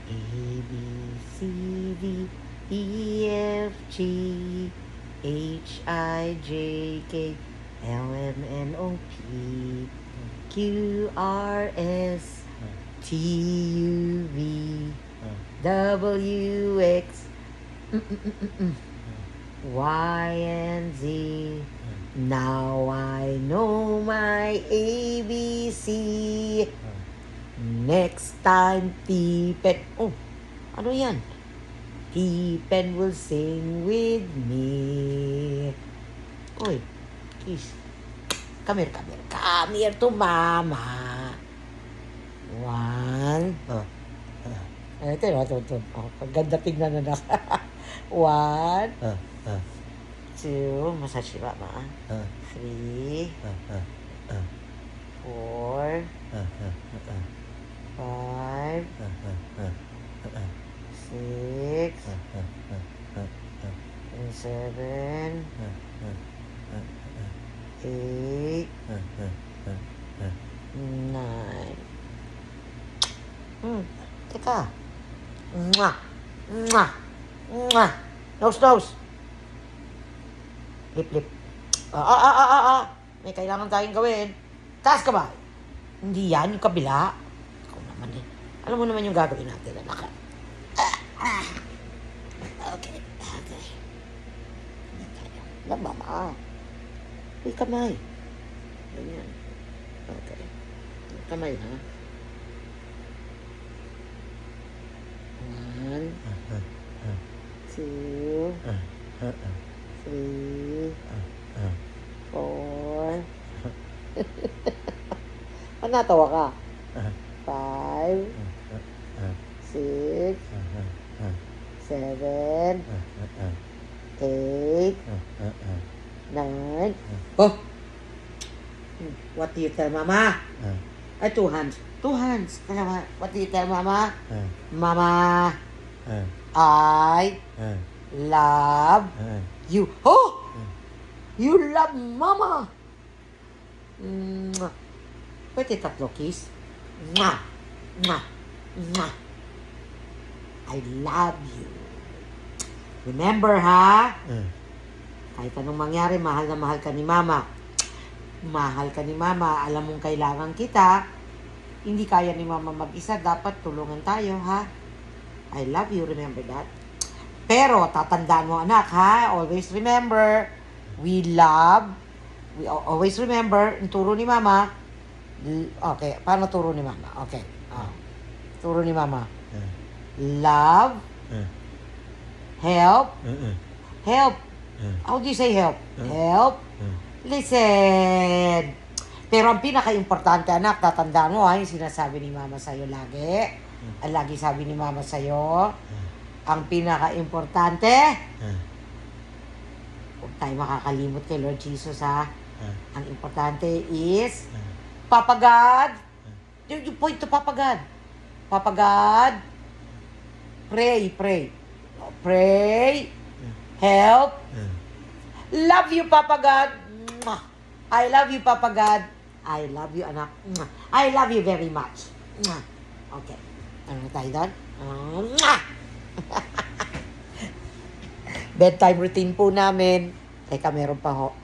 A, B, C, D, E, F, G, H, I, J, K, L, M, N, O, P, Q, R, S, T, U, V, W, X, Y, and Z. Now I know my ABC. Next time, T-Pen. Oh, ano yan? T-Pen will sing with me. Oy, kiss. Come here, come here. Come here to mama. One. Ito. Oh, pagganda tignan na. One. Two. Massage si mama. Three. Four. Five. Six. And seven. Eight. Nine. Teka. Mwah. Mwah. Mwah. Nose. Lip. May kailangan tayong gawin. Taas ka ba? Hindi yan, yung kabila. Ikaw naman eh. Alam mo naman yung gagawin natin, anak. Okay. Mama. Uy, kamay. Ganyan. Okay. Kamay, ha? One. Two. Three. Four. Natawa ka? Five. Six. Seven. Eight. Nine. Oh! What do you tell mama? Ay, two hands. What do you tell mama? Mama, I love you. Oh! You love mama! Pwede tatlo kiss? Mwah! I love you. Remember, ha? Kahit anong mangyari, mahal na mahal ka ni mama. Mahal ka ni mama, alam mong kailangan kita. Hindi kaya ni mama mag-isa, dapat tulungan tayo, ha? I love you, remember that? Pero, tatandaan mo, anak, ha? Always remember, we always remember, yung turo ni mama. Okay, paano turo ni mama? Okay, turo ni mama. Love, help, how do you say help? Help, listen. Pero ang pinaka-importante, anak, tatandaan mo, yung sinasabi ni mama sa'yo lagi. Ang lagi sabi ni mama sa'yo, ang pinaka-importante, huwag tayo makakalimot kay Lord Jesus, ha? Ang importante is, Papa God, you point to Papa God. Papa God, pray, help, love you, Papa God. I love you, Papa God. I love you, anak. I love you very much. Okay. Ano tayo doon? Bedtime routine po namin. Teka, meron pa ho.